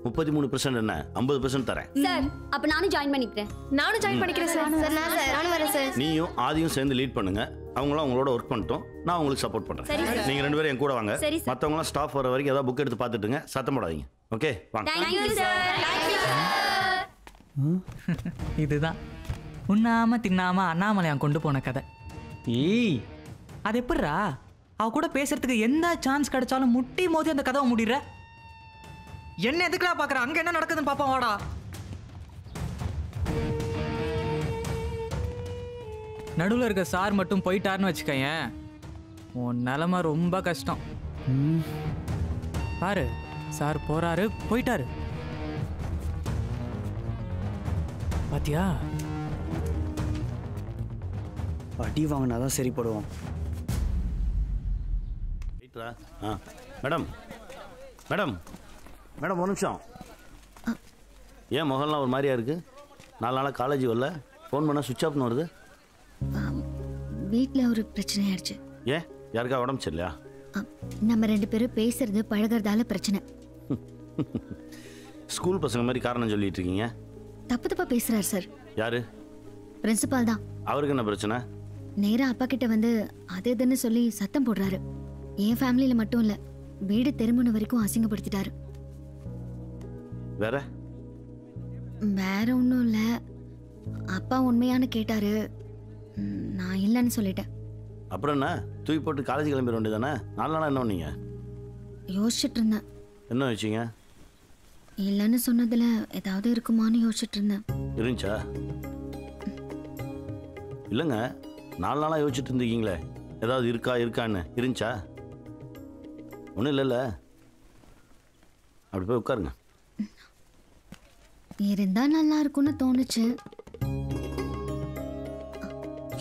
33% என்ன 50% தரேன். சார் அப்ப நானும் ஜாயின் பண்ணிக்கிறேன். நானும் ஜாயின் பண்ணிக்கிறேன் சார். சார் நானும் வரேன் சார். நீயும் ஆதியும் சேர்ந்து லீட் பண்ணுங்க. அவங்களாம் உங்களோட ஒர்க் பண்ணிட்டோம். நான் உங்களுக்கு சப்போர்ட் சரி, பண்றேன். சார். நீங்க 2 பேரும் என் கூட வாங்க. சரி, சார். மத்தவங்கலாம் ஸ்டாஃப் வர வரைக்கும் ஏதாவது புக் எடுத்து பார்த்துட்டுங்க. சத்தம் போடாதீங்க. ஓகே வாங்க. Thank you sir. இதுதான் உண்ணாம தின்னாம அண்ணாமலையான் கொண்டு போன கதை. ஏய் அது எப்படிரா அவ கூட பேசுறதுக்கு எந்த சான்ஸ் கிடைச்சாலும் முட்டி மோதி அந்த கதவை முடிடுற? என்ன எதுக்குடா பாக்குற? அங்க என்ன நடக்குதுன்னு பாப்பா வாடா. நடுவில் இருக்க சார் மட்டும் போயிட்டாருன்னு வச்சுக்கயேன், உன் நிலைமை ரொம்ப கஷ்டம். பாரு சார் போறாரு, போயிட்டாரு. பாத்தியா? அடி வாங்கினாதான் சரிப்படுவோம். மேடம் மேடம் மேடம் ஒரு நிமிஷம். ஏன் முகம்லாம் ஒரு மாதிரியா இருக்கு? 4 நாளாக காலேஜ் வரல, ஃபோன் பண்ணால் சுவிட்ச் ஆஃப்னு வருது. வீட்டில் ஒரு பிரச்சனை ஆயிடுச்சு. ஏன் யாருக்கா உடம்பு சரியில்லையா? நம்ம 2 பேரும் பேசுறது பழகிறதால பிரச்சனை. ஸ்கூல் பசங்க மாதிரி காரணம் சொல்லிட்டு இருக்கீங்க. தப்பு தப்பா பேசுறாரு சார். யாரு? பிரின்சிபால் தான். அவருக்கு என்ன பிரச்சனை? நேரா அப்பா கிட்ட வந்து அது இதுன்னு சொல்லி சத்தம் போடுறாரு. என் ஃபேமிலியில மட்டும் இல்ல, வீடு திருமண வரைக்கும் அசிங்கப்படுத்திட்டாரு. வேற வேற ஒன்றும் இல்லை. அப்பா உண்மையானு கேட்டாரு, நான் இல்லைன்னு சொல்லிட்டேன். அப்புறம் என்ன, தூக்கி போட்டு காலேஜ் கிளம்பிட வேண்டியதானே? 4 நாளாக என்ன பண்ணீங்க? யோசிச்சுட்டு இருந்தேன். என்ன வச்சிங்க? இல்லைன்னு சொன்னதுல ஏதாவது இருக்குமான்னு யோசிச்சுட்டு இருந்தேன். இருந்துச்சா? இல்லைங்க, 4 நாளாக யோசிச்சுட்டு இருந்தீங்களே, ஏதாவது இருக்கான்னு இருந்துச்சா? ஒன்றும் இல்லைல்ல. அப்படி போய் உட்காருங்க. இருந்தா நல்லா இருக்கும்னு தோணுச்சு.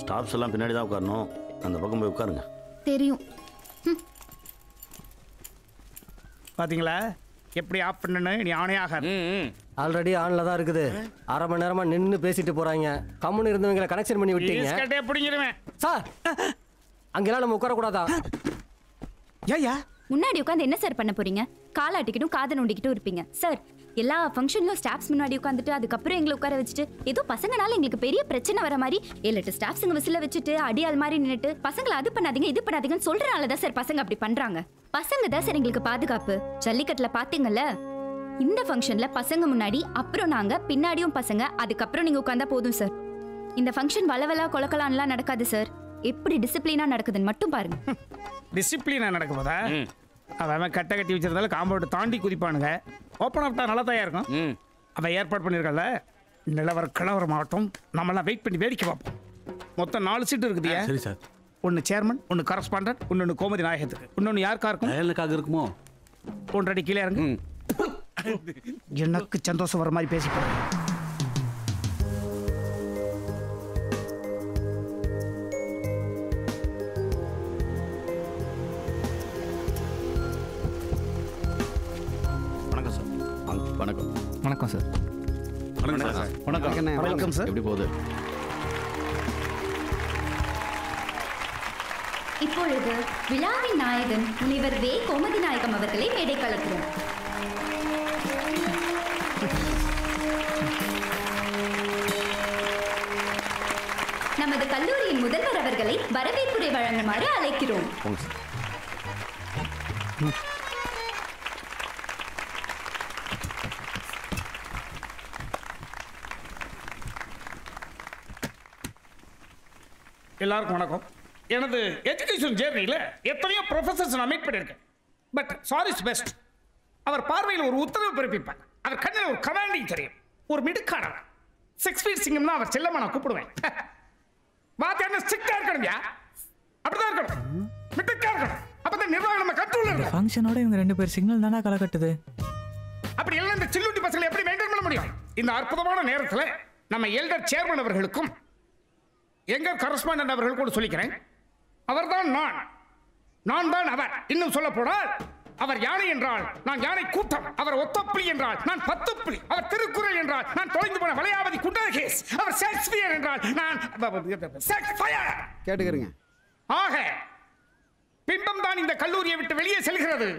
ஸ்டாஃப்ஸ் எல்லாம் பின்னாடி தான் உட்காரணும், அந்த பக்கம் போய் உட்காருங்க. தெரியும். பாத்தீங்களா எப்படி ஆஃப் பண்ணனு? நீ ஆனே ஆகாது. ஆல்ரெடி ஆன்ல தான் இருக்குது. அரை மணி நேரமா நின்று பேசிட்டு போறாங்க. கம்முன்னு இருந்தவங்களை கனெக்ஷன் பண்ணி விட்டீங்க. ஈஸ்கட்டே பிடிங்கிருவேன் சார். அங்கெல்லாம் நம்ம உட்கார கூடாதா? ஏயா முன்னாடி உட்காந்து என்ன சார் பண்ண போறீங்க? காலாட்டிக்கிட்டும் காதை நோண்டிக்கிட்டும் இருப்பீங்க சார். எல்லா ஃபங்க்ஷன்லயும் ஸ்டாஃப்ஸ் முன்னாடி உட்காந்துட்டு அதுக்கப்புறம் எங்களை உட்கார வச்சுட்டு ஏதோ பசங்கனால எங்களுக்கு பெரிய பிரச்சனை வர மாதிரி 7-8 ஸ்டாஃப்ஸுங்க விசில வச்சுட்டு அடியால் மாதிரி நின்னுட்டு பசங்களை அது பண்ணாதீங்க இது பண்ணாதீங்கன்னு சொல்றனால தான் சார் பசங்க அப்படி பண்றாங்க. பசங்க தான் சார் எங்களுக்கு பாதுகாப்பு. ஜல்லிக்கட்டுல பாத்தீங்கல்ல, இந்த ஃபங்க்ஷன்ல பசங்க முன்னாடி, அப்புறம் நாங்க பின்னாடியும் பசங்க, அதுக்கப்புறம் நீங்க உட்கார்ந்தா போதும் சார். இந்த ஃபங்க்ஷன் வளவலா கொலக்கலான்லாம் நடக்காது சார். எப்படி டிசிப்ளினா நடக்குதுன்னு மட்டும் பாருங்க. டிசிப்ளினா நடக்கும்போதா? அவன் கட்டை கட்டி வச்சிருந்தாலும் காம்பவுண்ட் தாண்டி குதிப்பானுங்க. ஓப்பன் ஆப்டா நல்லா தான் இருக்கும். அவன் ஏற்பாடு பண்ணியிருக்கல, நிலவர கலவரம் ஆகட்டும், நம்மளாம் வெயிட் பண்ணி வேடிக்கை பார்ப்போம். மொத்தம் 4 சீட்டு இருக்குதுயா? சரி சார். ஒன்று சேர்மன், ஒன்று கரஸ்பாண்டன்ட், இன்னொன்று கோமதி நாயகத்துக்கு, இன்னொன்று யாருக்கா இருக்கும்? எனக்காக இருக்குமோ? 1 அடி கீழே இறங்கு. எனக்கு சந்தோஷம் வர மாதிரி பேசிப்போம். வணக்கம். வணக்கம் சார். வணக்கம் சார். வணக்கம் சார். எப்படி போகுது? இப்பொழுது விழாவின் நாயகன் முனிவர் வே கோமதி நாயகம் அவர்களை மேடை கலக்கிறோம். நமது கல்லூரியின் முதல்வர் அவர்களை வரவேற்புரை வழங்குமாறு அழைக்கிறோம். எல்லாருக்கும் வணக்கம். எனது எஜுகேஷன் ஜேர்னியில் எத்தனையோ ப்ரொஃபஸர்ஸ் நான் மீட் பண்ணியிருக்கேன். But சாரிஸ் best. அவர் பார்வையில் ஒரு உத்தரவு பிறப்பிப்பார். அவர் கண்ணில் ஒரு கமாண்டிங் தெரியும். ஒரு மிடுக்கானவர். 6 feet சிங்கம்னா அவர் செல்லமா நான் கூப்பிடுவேன். வாத்தியார்னா ஸ்ட்ரிக்டா இருக்கணும்யா. அப்படிதான் இருக்கணும். மிடுக்கா இருக்கணும். அப்பதான் நிர்வாகம் நம்ம கண்ட்ரோல்ல இருக்கும். ஃபங்க்ஷனோட இவங்க 2 பேர் சிக்னல் தானே கலை கட்டுது. அப்படி எல்லாம் இந்த சில்லுட்டி பசங்களை எப்படி மெயின்டைன் பண்ண முடியும்? இந்த அற்புதமான நேரத்தில் நம்ம எல்டர் சேர்மன் அவர்களுக்கும் எங்க கரஸ்பாண்டன்ட் அவர்கள் கூட சொல்லிக்கிறேன். அவர்தான் நான் தான் அவர். இன்னும் சொல்ல போனால் அவர் யானை என்றால் நான் யானை கூட்டம், அவர் ஒத்தப்புலி என்றால் நான் 10 புலி, அவர் திருக்குறள் என்றால் நான் தொலைந்து போன வளையாவதி குண்டகேஸ், அவர் ஷேக்ஸ்பியர் என்றால் நான் கேட்டுக்கிறீங்க. ஆக பிம்பம் தான் இந்த கல்லூரியை விட்டு வெளியே செல்கிறது.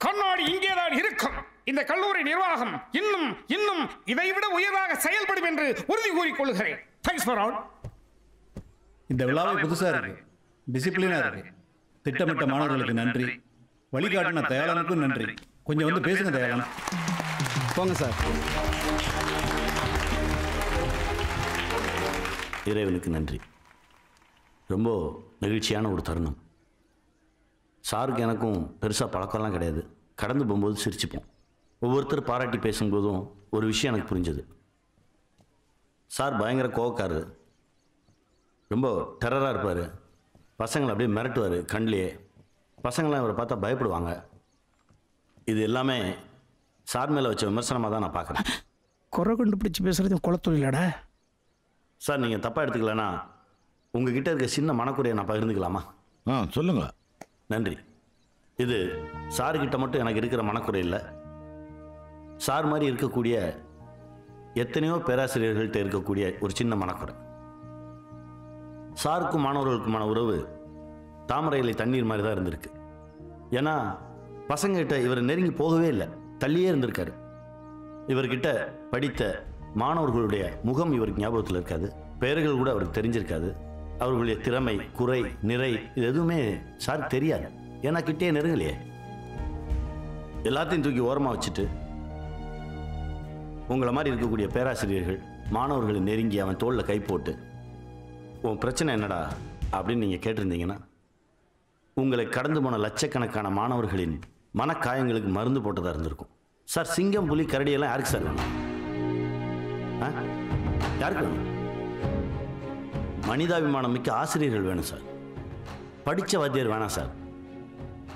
கண்ணாடி இங்கேதான் இருக்கும். இந்த கல்லூரி நிர்வாகம் இன்னும் இன்னும் இதைவிட உயர்வாக செயல்படும் என்று உறுதி கூறிக்கொள்கிறேன். Thanks for all. இந்த விழாவை புதுசாக இருக்கு, டிசிப்ளினாக இருக்கு. திட்டமிட்ட மாணவர்களுக்கு நன்றி, வழிகாட்டின தயாளனுக்கும் நன்றி. கொஞ்சம் வந்து பேசுங்க தயாளன். போங்க சார். இறைவனுக்கு நன்றி. ரொம்ப நெகிழ்ச்சியான ஒரு தருணம். சாருக்கு எனக்கும் பெருசாக பழக்கம்லாம் கிடையாது. கடந்து போகும்போது சிரிச்சுப்போம். ஒவ்வொருத்தர் பாராட்டி பேசும்போதும் ஒரு விஷயம் எனக்கு புரிஞ்சது. சார் பயங்கர கோவக்காரர், ரொம்ப டெரராக இருப்பார். பசங்களை அப்படியே மிரட்டுவார் கண்ணிலேயே. பசங்களாம் இவரை பார்த்தா பயப்படுவாங்க. இது எல்லாமே சார் மேலே வச்ச விமர்சனமாக தான் நான் பார்க்குறேன். குறை கண்டுபிடிச்சி பேசுறது குளத்தொழிலாடா. சார் நீங்கள் தப்பாக எடுத்துக்கலன்னா உங்ககிட்ட இருக்க சின்ன மனக்குறையை நான் பகிர்ந்துக்கலாமா? சொல்லுங்க. நன்றி. இது சாருக்கிட்ட மட்டும் எனக்கு இருக்கிற மனக்குறை இல்லை. சார் மாதிரி இருக்கக்கூடிய எத்தனையோ பேராசிரியர்கள்ட்ட இருக்கக்கூடிய ஒரு சின்ன மனக்குறை. சாருக்கும் மாணவர்களுக்குமான உறவு தாமரை இலை தண்ணீர் மாதிரி தான் இருந்திருக்கு. ஏன்னா பசங்ககிட்ட இவர் நெருங்கி போகவே இல்லை, தள்ளியே இருந்திருக்காரு. இவர்கிட்ட படித்த மாணவர்களுடைய முகம் இவருக்கு ஞாபகத்தில் இருக்காது, பெயர்கள் கூட அவருக்கு தெரிஞ்சிருக்காது. அவர்களுடைய திறமை, குறை, நிறை இது எதுவுமே சார் தெரியாது. ஏன்னா கிட்டே நெருங்கலையே. எல்லாத்தையும் தூக்கி ஓரமாக வச்சுட்டு உங்களை மாதிரி இருக்கக்கூடிய பேராசிரியர்கள் மாணவர்களை நெருங்கி அவன் தோளில் கை போட்டு உன் பிரச்சனை என்னடா அப்படின்னு நீங்கள் கேட்டிருந்தீங்கன்னா உங்களை கடந்து போன லட்சக்கணக்கான மாணவர்களின் மனக்காயங்களுக்கு மருந்து போட்டதாக இருந்திருக்கும். சார் சிங்கம், புலி, கரடியெல்லாம் யாருக்கு சார் வேணும்? யாருக்கு வேணும்? மனிதாபிமானம் மிக்க ஆசிரியர்கள் வேணும் சார். படித்த வாத்தியார் வேணாம் சார்.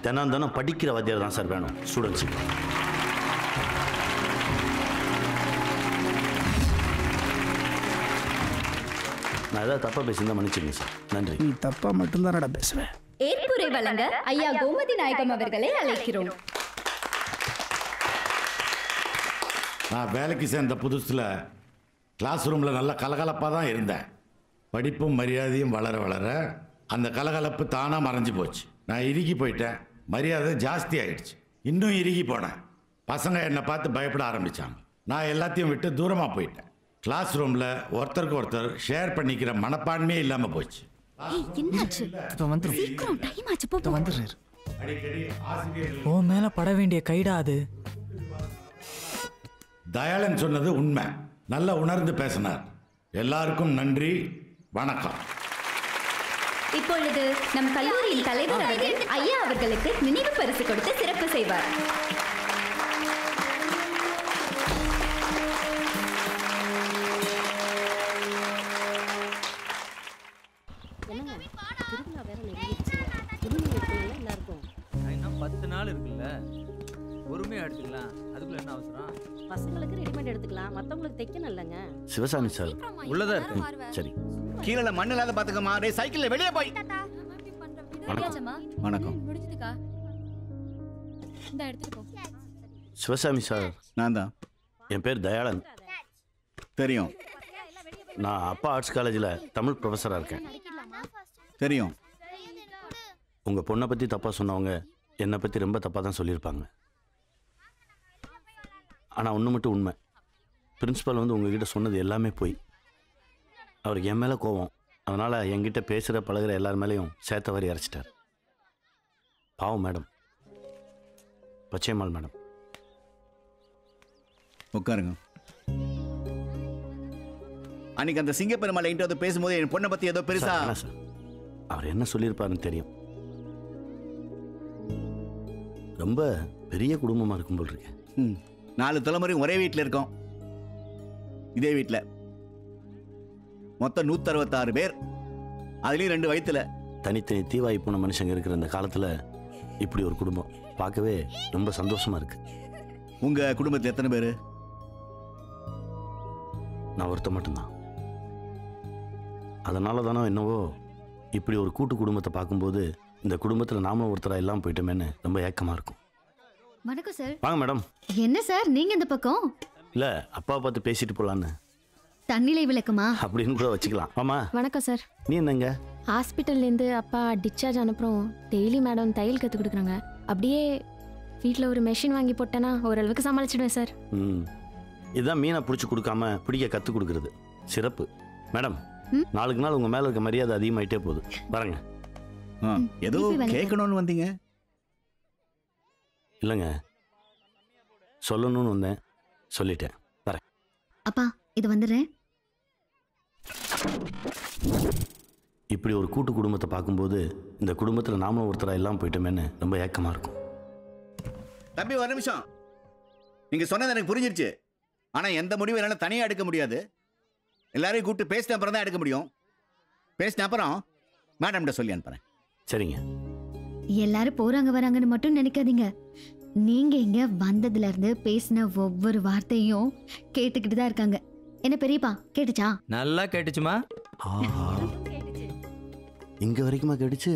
தினம் தினம் படிக்கிற வாத்தியார் தான் சார் வேணும் ஸ்டூடெண்ட்ஸுக்கு. நான் ஏதாவது தப்பாக பேசியிருந்தா மன்னிச்சுங்க சார். நன்றி. நீ தப்பாக மட்டும்தான் பேசுவேன். ஏற்புரை வழங்க ஐயா கோமதி நாயகம் அவர்களை அழைக்கிறோம். நான் வேலைக்கு சேர்ந்த புதுசில் கிளாஸ் ரூமில் நல்ல கலகலப்பாக தான் இருந்தேன். படிப்பும் மரியாதையும் வளர வளர அந்த கலகலப்பு தானாக மறைஞ்சு போச்சு. நான் இறுகி போயிட்டேன். மரியாதை ஜாஸ்தி ஆயிடுச்சு. இன்னும் இறுகி போனேன். பசங்க என்னை பார்த்து பயப்பட ஆரம்பித்தாங்க. நான் எல்லாத்தையும் விட்டு தூரமாக போயிட்டேன். கிளாஸ் ரூமில் ஒருத்தருக்கு ஒருத்தர் ஷேர் பண்ணிக்கிற மனப்பான்மையே இல்லாமல் போச்சு. ஓ மேல பட வேண்டிய கைடா அது. தயாளன் சொன்னது உண்மை. நல்லா உணர்ந்து பேசினார். எல்லாருக்கும் நன்றி, வணக்கம். இப்பொழுது நம் கல்லூரியின் தலைவர் அவர்கள் ஐயா அவர்களுக்கு நினைவு பரிசு கொடுத்து சிறப்பு செய்வார். இன்னும் 10 நாள் இருக்குல்ல, பொறுமையா எடுத்துக்கலாம். அதுக்குள்ள என்ன அவசரம்? பசங்களுக்கு ரெடிமேட் எடுத்துக்கலாம், மத்தவங்களுக்கு தைக்கணும் இல்லங்க. சிவசாமி சார் உள்ளதா இருக்கு. சரி, கீழே மண்ணு இல்லாத பாத்துக்கமா. டேய் சைக்கிள்ல வெளியே போய். வணக்கம். முடிஞ்சதுக்கா. இந்த எடுத்துட்டு போ. சிவசாமி சார் நான் தான். என் பேர் தயாளன். தெரியும். நான் அப்பா ஆர்ட்ஸ் காலேஜில் தமிழ் ப்ரொஃபஸராக இருக்கேன். தெரியும். உங்கள் பொண்ணை பற்றி தப்பாக சொன்னவங்க என்னை பற்றி ரொம்ப தப்பாக தான் சொல்லியிருப்பாங்க. ஆனால் ஒன்று மட்டும் உண்மை, பிரின்ஸிபல் வந்து உங்ககிட்ட சொன்னது எல்லாமே போய். அவருக்கு என் மேலே கோவம். அதனால் என்கிட்ட பேசுகிற பழகிற எல்லார் மேலேயும் சேர்த்த வரி அரைச்சிட்டார். பாவம் மேடம், பச்சையம்மாள் மேடம். உட்காருங்க. அன்னைக்கு அந்த சிங்கப்பெருமாள் என்கிட்ட வந்து பேசும்போது என் பொண்ணை பற்றி ஏதோ பெருசா. சார் அவர் என்ன சொல்லியிருப்பாருன்னு தெரியும். ரொம்ப பெரிய குடும்பமாக இருக்கும் போல் இருக்கு. 4 தலைமுறையும் ஒரே வீட்டில் இருக்கோம். இதே வீட்டில் மொத்தம் 166 பேர், அதுலேயும் 2 வயிற்றுல. தனித்தனி தீவாய் போன மனுஷங்க இருக்கிற இந்த காலத்தில் இப்படி ஒரு குடும்பம் பார்க்கவே ரொம்ப சந்தோஷமாக இருக்கு. உங்கள் குடும்பத்தில் எத்தனை பேர்? நான் ஒருத்த மட்டும்தான். அதனால தானோ என்னவோ இப்படி ஒரு கூட்டு குடும்பத்தை பார்க்கும்போது இந்த குடும்பத்தில் நாமளும் ஒருத்தராக எல்லாம் போயிட்டோமேன்னு ரொம்ப ஏக்கமாக இருக்கும். வணக்கம் சார். வாங்க மேடம். என்ன சார் நீங்க இந்த பக்கம்? இல்லை, அப்பாவை பார்த்து பேசிட்டு போகலான்னு. தண்ணிலை விளக்குமா அப்படின்னு கூட வச்சுக்கலாம். ஆமா. வணக்கம் சார். நீ என்னங்க? ஹாஸ்பிட்டல்லேருந்து அப்பா டிஸ்சார்ஜ் அனுப்புகிறோம். டெய்லி மேடம் தையல் கற்றுக் கொடுக்குறாங்க. அப்படியே வீட்டில் ஒரு மெஷின் வாங்கி போட்டேன்னா ஓரளவுக்கு சமாளிச்சிடுவேன் சார். இதுதான் மீனை பிடிச்சி கொடுக்காம பிடிக்க கற்றுக் கொடுக்கறது சிறப்பு. மேடம், நாளுக்கு நாள் உங்கள் மேலே இருக்க மரியாதை அதிகமாயிட்டே போகுது. வரங்க. ஏதோ கேட்கணும்னு வந்தீங்க? இல்லைங்க, சொல்லணும்னு வந்தேன், சொல்லிட்டேன். வரேன். அப்பா இது வந்துடுறேன். இப்படி ஒரு கூட்டு குடும்பத்தை பார்க்கும்போது இந்த குடும்பத்தில் நாமளும் ஒருத்தராக எல்லாம் போயிட்டோமேன்னு ரொம்ப ஏக்கமாக இருக்கும். தம்பி ஒரு நிமிஷம். நீங்க சொன்னது எனக்கு புரிஞ்சிருச்சு. ஆனா எந்த முடிவும் என்னால் தனியாக எடுக்க முடியாது. எல்லாரையும் கூப்பிட்டு பேசின அப்புறம் தான் எடுக்க முடியும். பேசின அப்புறம் மேடம்கிட்ட சொல்லி அனுப்புறேன். சரிங்க. எல்லாரும் போறாங்க வராங்கன்னு மட்டும் நினைக்காதீங்க. நீங்க இங்க வந்ததுல இருந்து பேசின ஒவ்வொரு வார்த்தையும் கேட்டுக்கிட்டு தான் இருக்காங்க. என்ன பெரியப்பா கேட்டுச்சா? நல்லா கேட்டுச்சுமா. இங்க வரைக்குமா கேட்டுச்சு?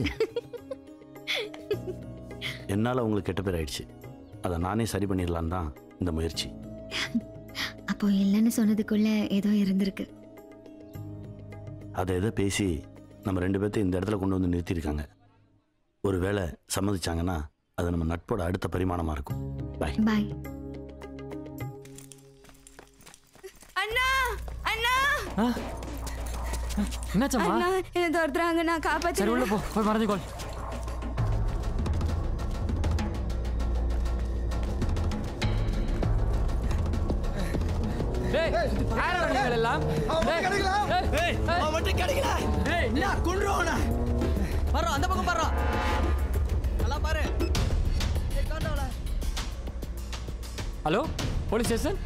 என்னால் உங்களுக்கு கெட்ட பேர் ஆயிடுச்சு. அதை நானே சரி பண்ணிடலாம் தான் இந்த முயற்சி. அப்போ இல்லைன்னு சொன்னதுக்குள்ள ஏதோ இருந்திருக்கு. அதை எதை பேசி நம்ம 2 பேர்த்தையும் இந்த இடத்துல கொண்டு வந்து நிறுத்தியிருக்காங்க. ஒரு வேளை சம்மதிச்சாங்கன்னா அது நம்ம நட்போட அடுத்த பரிமாணமாக இருக்கும். பாய் பாய். அண்ணா அண்ணா என்னாச்சம்மா? அண்ணா என்ன தோர்த்துறாங்க, நான் காப்பாத்து. சரி உள்ள போ, போய் மறந்துக்கோள். டேய் யாரா நீங்க எல்லாம்? டேய் அவன் மட்டும் கிடைக்கல. டேய் என்ன கொன்றுவானா? பாரு அந்த பக்கம் பாரு. நல்லா பாரு. டேய் காண்டோல. ஹலோ போலீஸ் ஸ்டேஷன்,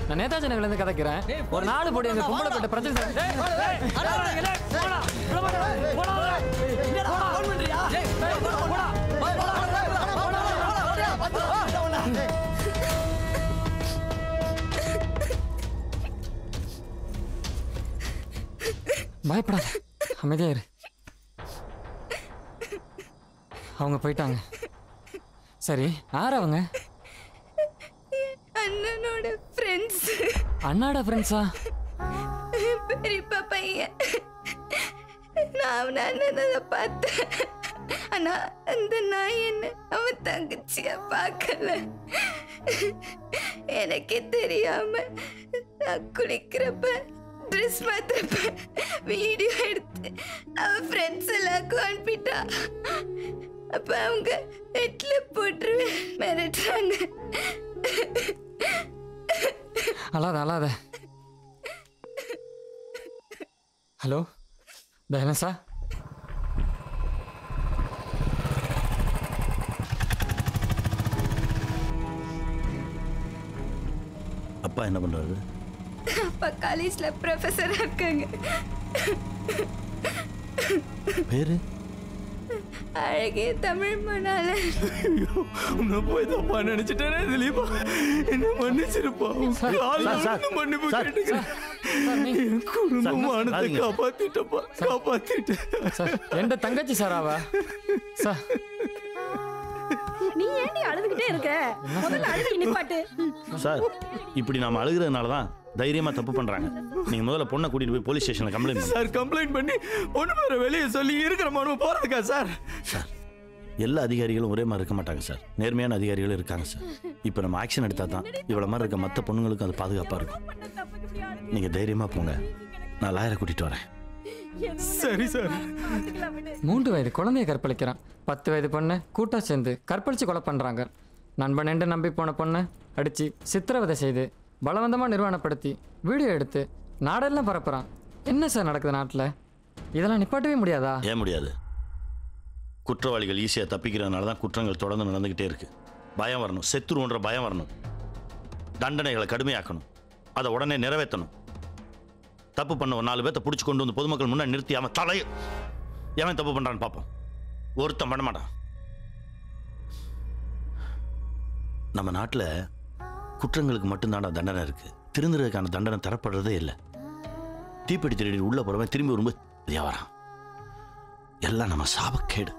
நான் நேதாஜி நகர்ல இருந்து கதைக்கிறேன். ஒரு நாலு போடி அந்த பொம்பளை பட்ட பிரச்சனை. டேய் யாரா நீங்க? போடா போடா போடா. என்னடா ஃபோன் பண்றியா? டேய் போடா போடா. பயப்படாத, அமைதியா இரு. அவங்க போயிட்டாங்க. சரி யார் அவங்க? அண்ணனோட ஃப்ரெண்ட்ஸ். அண்ணாட ஃப்ரெண்ட்ஸா? பெரியப்பா பையன். நான் அவன் அண்ணனை பார்த்தேன். ஆனா அந்த நாய் என்ன அவன் தங்கச்சிய பார்க்கல. எனக்கே தெரியாம நான் குளிக்கிறப்ப ட்ரெஸ் மாத்திரப்ப வீடியோ எடுத்து அவன் ஃப்ரெண்ட்ஸ் எல்லாருக்கும் அனுப்பிட்டா. அப்ப அவங்க நெட்ல போட்டுருவேன் மிரட்டுறாங்க. அழாத அழாத. ஹலோ தயனசா? அப்பா என்ன பண்றாரு? அப்பா காலேஜ்ல ப்ரொஃபஸரா இருக்காங்க. பேரு? அழகிய தமிழ் மணால. உன்னை போய் தப்பா நினைச்சிட்டேனே திலீபா, என்ன மன்னிச்சிருப்பா. மன்னிப்பு கேட்டுக்கிறேன். குடும்பமானதை காப்பாத்திட்டப்பா, காப்பாத்திட்டேன். எந்த தங்கச்சி சார் அவ? சார் நீ ஏன்டி அழுதுகிட்டே இருக்க? முதல்ல அழுகி நிப்பாட்டு. சார், இப்படி நாம அழுகிறதுனால தான் தைரியமா தப்பு பண்றாங்க. நீங்க முதல்ல பொண்ணை கூட்டிட்டு போய் போலீஸ் ஸ்டேஷன்ல கம்ப்ளைண்ட் பண்ணுங்க. சார் கம்ப்ளைண்ட் பண்ணி பொண்ணு பேரை வெளியே சொல்லி இருக்கிற மனு போறதுக்கா சார்? சார், எல்லா அதிகாரிகளும் ஒரே மாதிரி இருக்க மாட்டாங்க சார். நேர்மையான அதிகாரிகளும் இருக்காங்க சார். இப்போ நம்ம ஆக்ஷன் எடுத்தா தான் இவ்வளவு மாதிரி இருக்க மற்ற பொண்ணுங்களுக்கும் அது பாதுகாப்பா இருக்கும். நீங்க தைரியமா போங்க, நான் லாயரை கூட்டிட்டு வரேன். சரி சார். 3 வயது குழந்தைய கற்பழிக்கிறான். 10 வயது பொண்ணு கூட்டா சேர்ந்து கற்பழிச்சு கொலை பண்றாங்க. நண்பன் என்று நம்பி போன பொண்ணை அடிச்சு சித்திரவதை செய்து பலவந்தமாக நிர்வாணப்படுத்தி வீடியோ எடுத்து நாடெல்லாம் பரப்புறான். என்ன சார் நடக்குது நாட்டில்? இதெல்லாம் நிப்பாட்டவே முடியாதா? ஏன் முடியாது? குற்றவாளிகள் ஈஸியாக தப்பிக்கிறதுனால தான் குற்றங்கள் தொடர்ந்து நடந்துக்கிட்டே இருக்கு. பயம் வரணும், செத்துருன்ற பயம் வரணும். தண்டனைகளை கடுமையாக்கணும், அதை உடனே நிறைவேற்றணும். தப்பு பண்ண ஒரு 4 பேர்த்த பிடிச்சி கொண்டு வந்து பொதுமக்கள் முன்னாடி நிறுத்தி அவன் தலையை எவன் தப்பு பண்ணுறான்னு பார்ப்போம். ஒருத்தன் பண்ண மாட்டான். நம்ம நாட்டில் குற்றங்களுக்கு மட்டும்தான தண்டனை இருக்கு. திருந்துறதுக்கான தண்டனை தரப்படுறதே இல்லை. தீப்பெட்டி திருடி உள்ள போறவன் திரும்பி வரும்போது வரான். எல்லாம் நம்ம சாபக்கேடு.